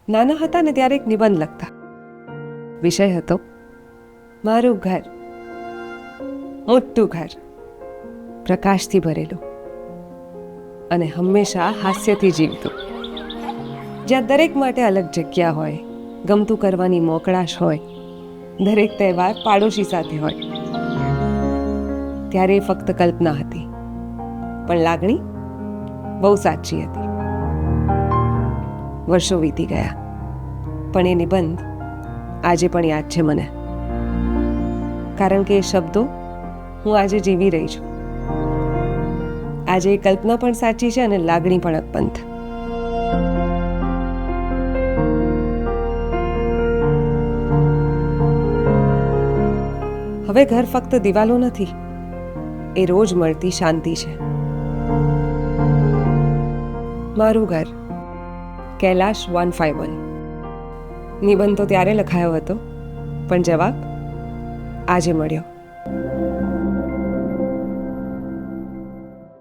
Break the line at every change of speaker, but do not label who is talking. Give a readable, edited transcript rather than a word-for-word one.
નાના હતા ને ત્યારે એક નિબંધ લખતા. વિષય હતો મારું ઘર, મોટું ઘર, પ્રકાશથી ભરેલું અને હંમેશા હાસ્યથી જીવતું, જ્યાં દરેક માટે અલગ જગ્યા હોય, ગમતું કરવાની મોકળાશ હોય, દરેક તહેવાર પાડોશી સાથે હોય. ત્યારે એ ફક્ત કલ્પના હતી, પણ લાગણી બહુ સાચી હતી. વર્ષો વીતી ગયા, પણ એ નિબંધ આજે પણ યાદ છે મને, કારણ કે એ શબ્દો હું આજે જીવી રહી છું. આજે એ કલ્પના પણ સાચી છે અને લાગણી પણ અકબંધ. હવે ઘર ફક્ત દિવાલો નથી, એ રોજ મળતી શાંતિ છે. મારું ઘર, કૈલાશ 151. નિબંધ તો ત્યારે લખાયો હતો, પણ જવાબ આજે મળ્યો.